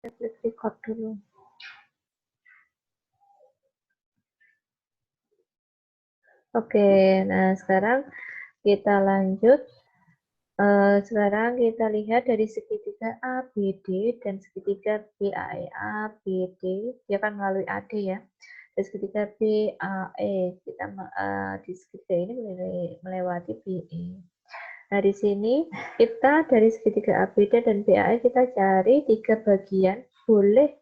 Klik record dulu. Oke, nah sekarang kita lanjut. Sekarang kita lihat dari segitiga ABD dan segitiga BAE. ABD, dia kan melalui AD ya. Dan segitiga BAE, kita di segitiga ini melewati BE. Nah, di sini kita dari segitiga ABD dan BAE kita cari 3 bagian, boleh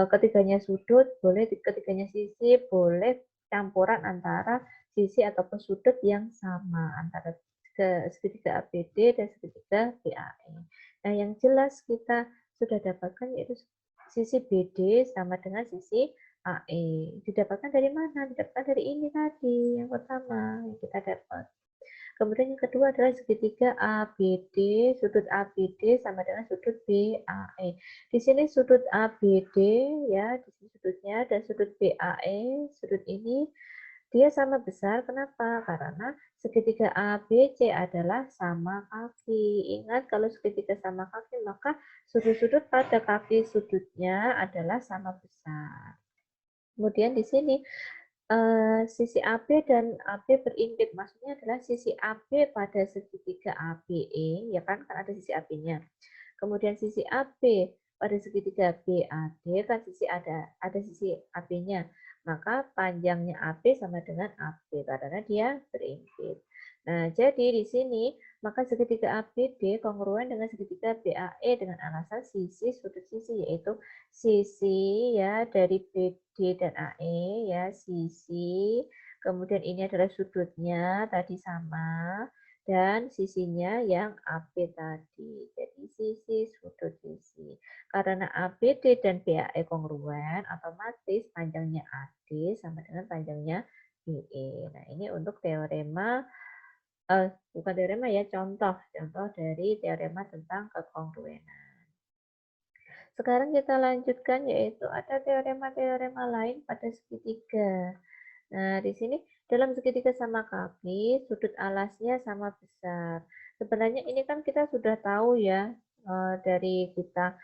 ketiganya sudut, boleh ketiganya sisi, boleh campuran antara sisi ataupun sudut yang sama antara segitiga ABD dan segitiga BAE. Nah, yang jelas kita sudah dapatkan yaitu sisi BD sama dengan sisi AE. Didapatkan dari mana? Didapatkan dari ini tadi, yang pertama yang kita dapat. Kemudian yang kedua adalah segitiga ABD, sudut ABD sama dengan sudut BAE. Di sini sudut ABD ya, di sini sudutnya, dan sudut BAE, sudut ini dia sama besar. Kenapa? Karena segitiga ABC adalah sama kaki. Ingat kalau segitiga sama kaki maka sudut-sudut pada kaki sudutnya adalah sama besar. Kemudian di sini sisi AB dan AB berimpit, maksudnya adalah sisi AB pada segitiga ABE, ya kan ada sisi AB-nya. Kemudian sisi AB pada segitiga BAD kan ada sisi AB-nya. Maka panjangnya AB sama dengan AB karena dia berimpit. Nah, jadi di sini maka segitiga ABD kongruen dengan segitiga BAE dengan alasan sisi sudut sisi, yaitu sisi ya dari BD dan AE ya, sisi, kemudian ini adalah sudutnya tadi sama, dan sisinya yang AB tadi. Jadi sisi sudut sisi. Karena ABD dan BAE kongruen, otomatis panjangnya AD sama dengan panjangnya BE. Nah, ini untuk teorema bukan teorema ya, contoh dari teorema tentang kekongruenan. Sekarang kita lanjutkan, yaitu ada teorema-teorema lain pada segitiga. Nah, di sini dalam segitiga sama kaki, sudut alasnya sama besar. Sebenarnya ini kan kita sudah tahu ya, dari kita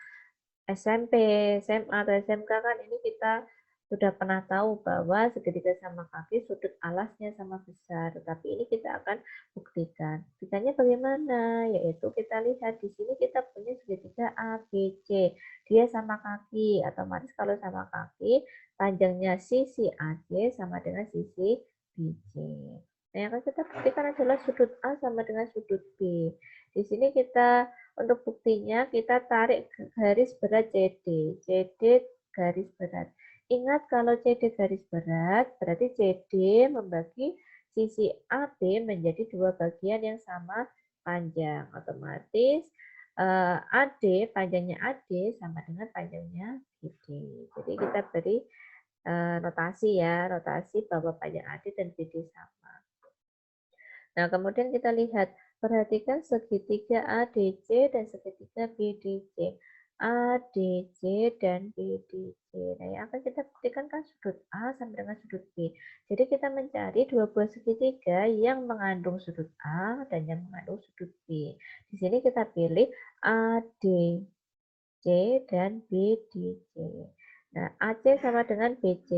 SMP, SMA, atau SMK kan ini kita sudah pernah tahu bahwa segitiga sama kaki sudut alasnya sama besar. Tetapi ini kita akan buktikan. Buktikannya bagaimana? Yaitu kita lihat di sini kita punya segitiga ABC. Dia sama kaki. Otomatis kalau sama kaki, panjangnya sisi AC sama dengan sisi BC. Nah, yang akan kita buktikan adalah sudut A sama dengan sudut B. Di sini kita untuk buktinya kita tarik garis berat CD. CD garis berat. Ingat kalau CD garis berat berarti CD membagi sisi AB menjadi dua bagian yang sama panjang. Otomatis AD, panjangnya AD sama dengan panjangnya BD. Jadi kita beri notasi ya, notasi bahwa panjang AD dan BD sama. Nah, kemudian kita lihat, perhatikan segitiga ADC dan segitiga BDC. ADC dan BDC. Nah, yang akan kita buktikan kan sudut A sama dengan sudut B. Jadi kita mencari dua buah segitiga yang mengandung sudut A dan yang mengandung sudut B. Di sini kita pilih ADC dan BDC. Nah, AC sama dengan BC.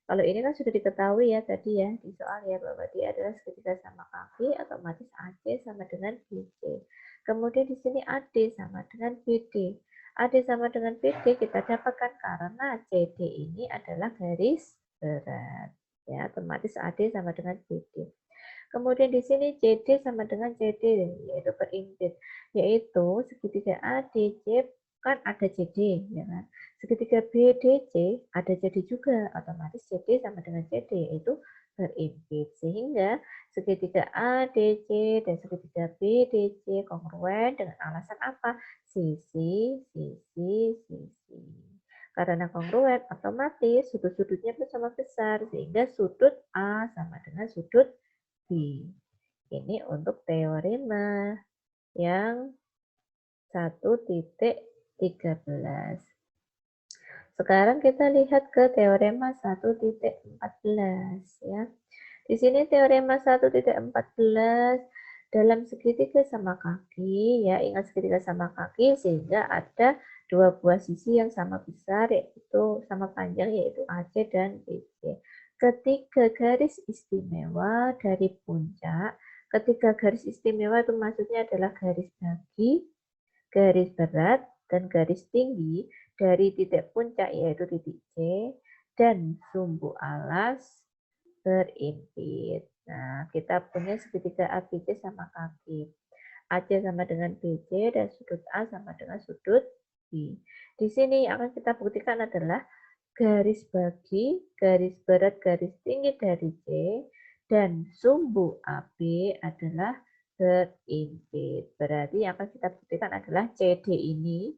Kalau ini kan sudah diketahui ya tadi ya di soal ya bahwa dia adalah segitiga sama kaki, otomatis AC sama dengan BC. Kemudian di sini AD sama dengan BD. AD sama dengan BD kita dapatkan karena CD ini adalah garis berat. Ya, otomatis AD sama dengan BD. Kemudian di sini CD sama dengan CD yaitu berimpit, yaitu segitiga ADC kan ada CD ya kan. Segitiga BDC ada CD juga, otomatis CD sama dengan CD yaitu berimpit, sehingga segitiga ADC dan segitiga BDC kongruen dengan alasan apa? Sisi, sisi, sisi. Karena kongruen, otomatis sudut-sudutnya itu sama besar, sehingga sudut A sama dengan sudut B. Ini untuk teorema yang 1.13. Sekarang kita lihat ke teorema 1.14 ya. Di sini teorema 1.14 dalam segitiga sama kaki, ya ingat segitiga sama kaki sehingga ada dua buah sisi yang sama besar yaitu sama panjang yaitu AC dan BC. Ketika garis istimewa dari puncak, ketika garis istimewa itu maksudnya adalah garis bagi, garis berat, dan garis tinggi dari titik puncak yaitu titik C dan sumbu alas berimpit. Nah, kita punya segitiga ABC sama kaki. AC sama dengan BC dan sudut A sama dengan sudut B. Di sini yang akan kita buktikan adalah garis bagi, garis berat, garis tinggi dari C, dan sumbu AB adalah berimpit. Berarti yang akan kita buktikan adalah CD ini,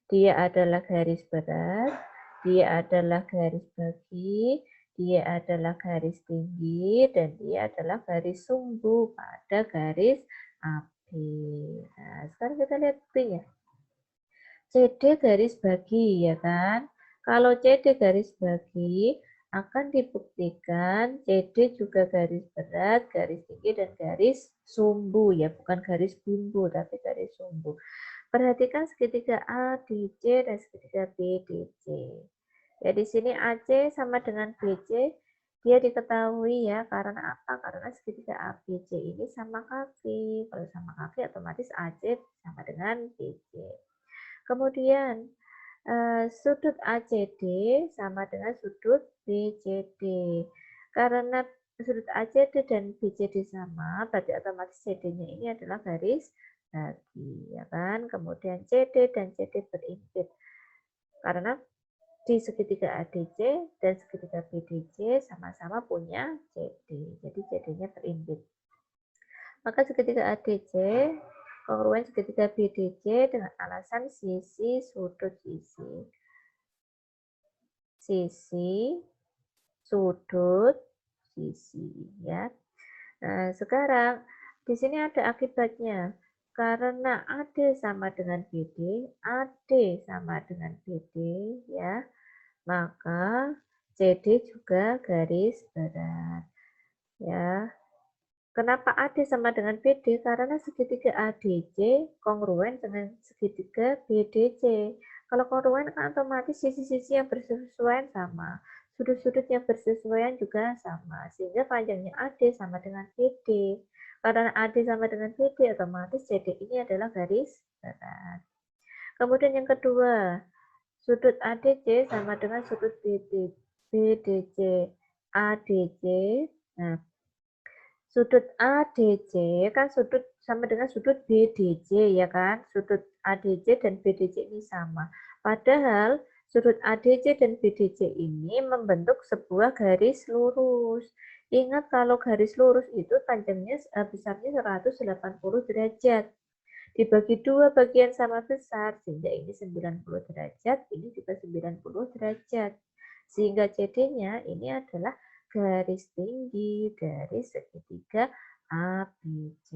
dia adalah garis berat, dia adalah garis bagi, dia adalah garis tinggi, dan dia adalah garis sumbu pada garis AB. Nah, sekarang kita lihat buktinya. CD garis bagi, ya kan? Kalau CD garis bagi, akan dibuktikan CD juga garis berat, garis tinggi, dan garis sumbu, ya, bukan garis bumbu, tapi garis sumbu. Perhatikan segitiga ADC dan segitiga BDC. Ya, di sini AC sama dengan BC, dia diketahui ya, karena apa? Karena segitiga ABC ini sama kaki. Kalau sama kaki, otomatis AC sama dengan BC. Kemudian, sudut ACD sama dengan sudut BCD. Karena sudut ACD dan BCD sama, berarti otomatis CD-nya ini adalah garis bagi, ya kan? Kemudian CD dan CD berimpit. Karena di segitiga ADC dan segitiga BDC sama-sama punya CD. Jadi CD-nya berimpit. Maka segitiga ADC kongruen segitiga BDC dengan alasan sisi sudut sisi. Sisi sudut sisi, ya. Nah, sekarang di sini ada akibatnya. Karena AD sama dengan BD, AD sama dengan BD, ya, maka CD juga garis berat, ya. Kenapa AD sama dengan BD? Karena segitiga ADC kongruen dengan segitiga BDC. Kalau kongruen kan otomatis sisi-sisi yang bersesuaian sama. Sudut-sudut yang bersesuaian juga sama. Sehingga panjangnya AD sama dengan BD. Karena AD sama dengan BD, otomatis CD ini adalah garis berat. Kemudian yang kedua, sudut ADC sama dengan sudut BDC. ADC, nah, sudut ADC kan sudut sama dengan sudut BDC, ya kan? Sudut ADC dan BDC ini sama. Padahal sudut ADC dan BDC ini membentuk sebuah garis lurus. Ingat kalau garis lurus itu panjangnya besarnya 180 derajat. Dibagi dua bagian sama besar, sehingga ini 90 derajat, ini juga 90 derajat. Sehingga CD-nya ini adalah garis tinggi dari segitiga ABC.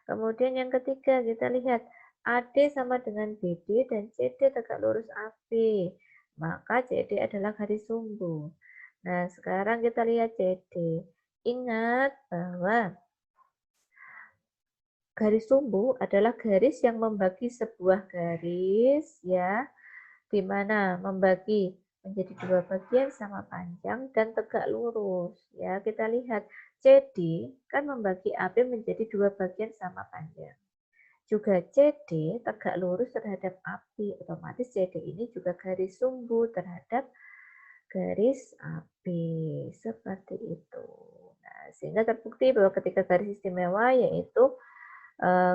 Kemudian yang ketiga, kita lihat AD sama dengan BD dan CD tegak lurus AB. Maka CD adalah garis sumbu. Nah, sekarang kita lihat CD. Ingat bahwa garis sumbu adalah garis yang membagi sebuah garis, ya, di mana membagi menjadi dua bagian sama panjang dan tegak lurus. Ya, kita lihat CD kan membagi AB menjadi dua bagian sama panjang. Juga CD tegak lurus terhadap AB, otomatis CD ini juga garis sumbu terhadap garis AB. Seperti itu. Nah, sehingga terbukti bahwa ketika garis istimewa yaitu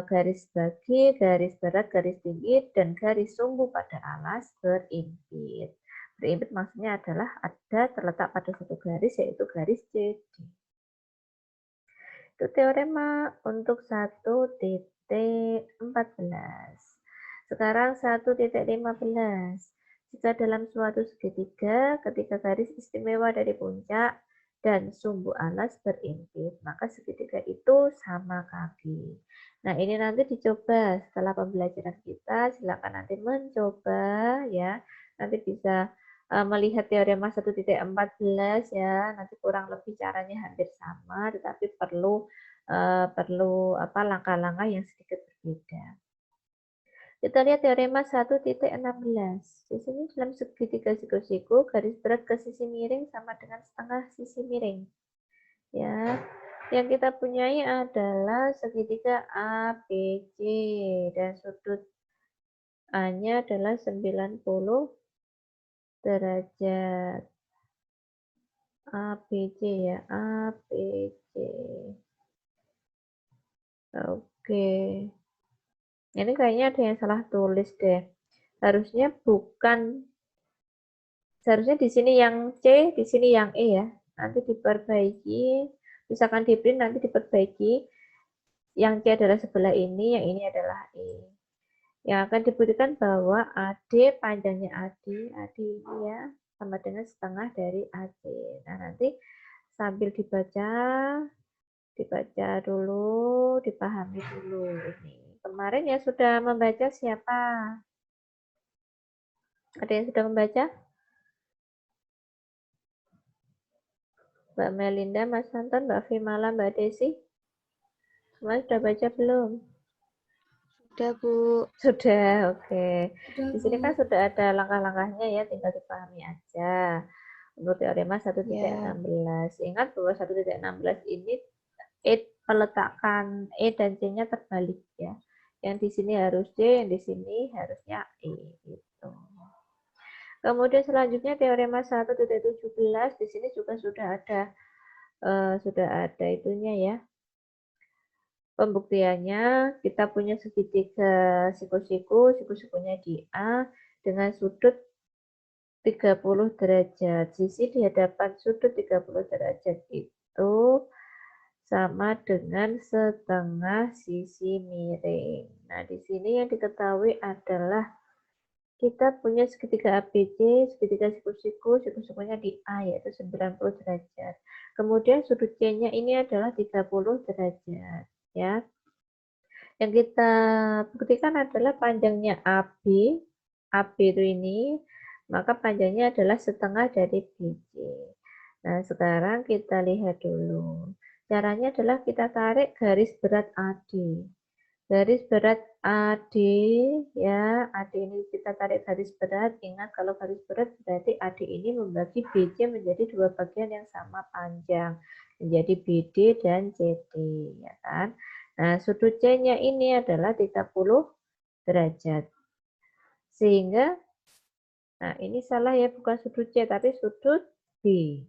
garis bagi, garis berat, garis tinggi, dan garis sumbu pada alas berimpit. Berimpit maksudnya adalah ada terletak pada satu garis yaitu garis CD. Itu teorema untuk 1.14. Sekarang 1.15. Jika dalam suatu segitiga ketika garis istimewa dari puncak dan sumbu alas berimpit, maka segitiga itu sama kaki. Nah, ini nanti dicoba setelah pembelajaran kita, silakan nanti mencoba ya. Nanti bisa melihat teorema 1.14 ya, nanti kurang lebih caranya hampir sama, tetapi perlu perlu langkah-langkah yang sedikit berbeda. Kita lihat teorema 1.16. Di sini dalam segitiga siku-siku, garis berat ke sisi miring sama dengan setengah sisi miring. Ya, yang kita punyai adalah segitiga ABC dan sudut A-nya adalah 90 derajat. ABC ya, ABC. Oke. Ini kayaknya ada yang salah tulis deh. Seharusnya di sini yang C, di sini yang E ya. Nanti diperbaiki, misalkan di print nanti diperbaiki. Yang C adalah sebelah ini, yang ini adalah E. Yang akan diberikan bahwa AD, panjangnya AD ini ya, sama dengan setengah dari AC. Nah, nanti sambil dibaca dulu, dipahami dulu ini. Kemarin yang sudah membaca siapa? Ada yang sudah membaca? Mbak Melinda, Mas Anton, Mbak Vimala, Mbak Desi? Semua sudah baca belum? Sudah, Bu. Sudah, oke. Sudah, Di sini Bu. kan sudah ada langkah-langkahnya ya, tinggal dipahami aja. Untuk teorema 1.16. Ingat bahwa 1.16 ini peletakan E dan C-nya terbalik ya. Yang di sini harus D, yang di sini harusnya E gitu. Kemudian selanjutnya teorema 1.17 di sini juga sudah ada itunya ya. Pembuktiannya kita punya segitiga siku-sikunya di A dengan sudut 30 derajat. Sisi di hadapan sudut 30 derajat itu sama dengan setengah sisi miring. Nah, di sini yang diketahui adalah kita punya segitiga ABC, segitiga siku-sikunya di A yaitu 90 derajat. Kemudian sudut C-nya ini adalah 30 derajat ya. Yang kita buktikan adalah panjangnya AB itu ini, maka panjangnya adalah setengah dari BC. Nah, sekarang kita lihat dulu. Caranya adalah kita tarik garis berat AD. Garis berat AD ya, AD ini kita tarik garis berat. Ingat kalau garis berat berarti AD ini membagi BC menjadi dua bagian yang sama panjang, menjadi BD dan CD ya kan. Nah, sudut C-nya ini adalah 30 derajat. Sehingga nah ini salah ya, bukan sudut C tapi sudut B.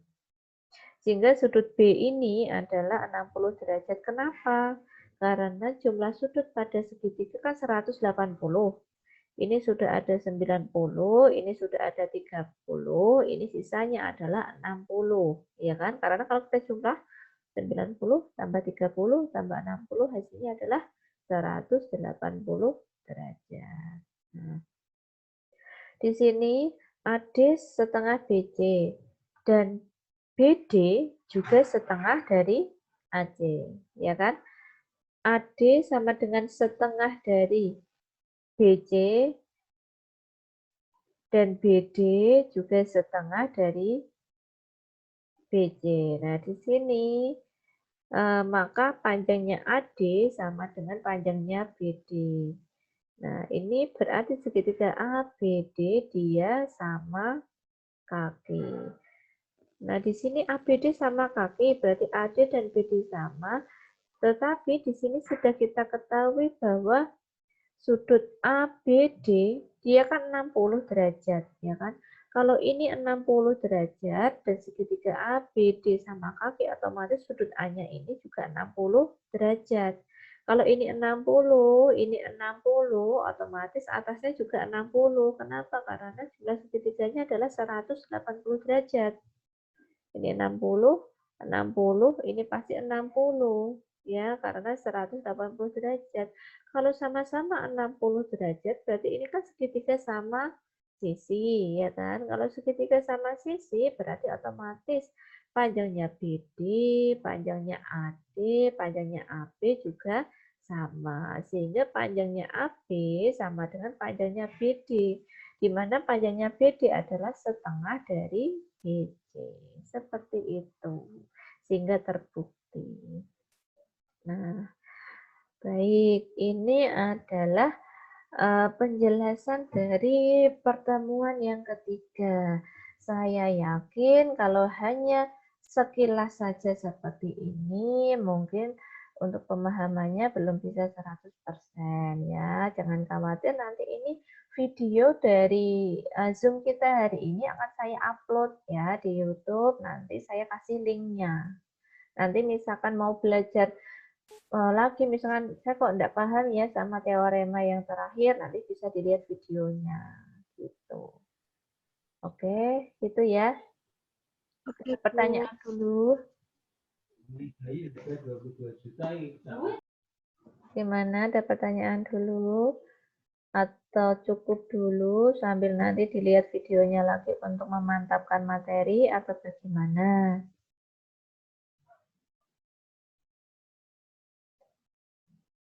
Sehingga sudut B ini adalah 60 derajat. Kenapa? Karena jumlah sudut pada segitiga kan 180. Ini sudah ada 90, ini sudah ada 30, ini sisanya adalah 60. Ya kan? Karena kalau kita jumlah 90 tambah 30 tambah 60 hasilnya adalah 180 derajat. Nah, di sini AD setengah BC dan BD juga setengah dari AC, ya kan? AD sama dengan setengah dari BC dan BD juga setengah dari BC. Nah, di sini maka panjangnya AD sama dengan panjangnya BD. Nah, ini berarti segitiga ABD dia sama kaki. Nah, di sini ABD sama kaki, berarti AD dan BD sama. Tetapi di sini sudah kita ketahui bahwa sudut ABD dia kan 60 derajat, ya kan? Kalau ini 60 derajat dan segitiga ABD sama kaki, otomatis sudut A-nya ini juga 60 derajat. Kalau ini 60, ini 60, otomatis atasnya juga 60. Kenapa? Karena jumlah segitiganya adalah 180 derajat. Ini 60, 60, ini pasti 60. Ya, karena 180 derajat. Kalau sama-sama 60 derajat, berarti ini kan segitiga sama sisi, ya kan? Kalau segitiga sama sisi, berarti otomatis panjangnya BD, panjangnya AD, panjangnya AB juga sama. Sehingga panjangnya AB sama dengan panjangnya BD, di mana panjangnya BD adalah setengah dari BC. Seperti itu. Sehingga terbukti. Nah, baik, ini adalah penjelasan dari pertemuan yang ketiga. Saya yakin kalau hanya sekilas saja seperti ini, mungkin untuk pemahamannya belum bisa 100% ya. Jangan khawatir, nanti ini video dari Zoom kita hari ini akan saya upload ya di YouTube. Nanti saya kasih linknya. Nanti misalkan mau belajar lagi misalkan saya kok enggak paham ya sama teorema yang terakhir, nanti bisa dilihat videonya, gitu. Oke, gitu ya. Oke, Bu. Pertanyaan dulu. Gimana, ada pertanyaan dulu? Atau cukup dulu sambil nanti dilihat videonya lagi untuk memantapkan materi atau bagaimana?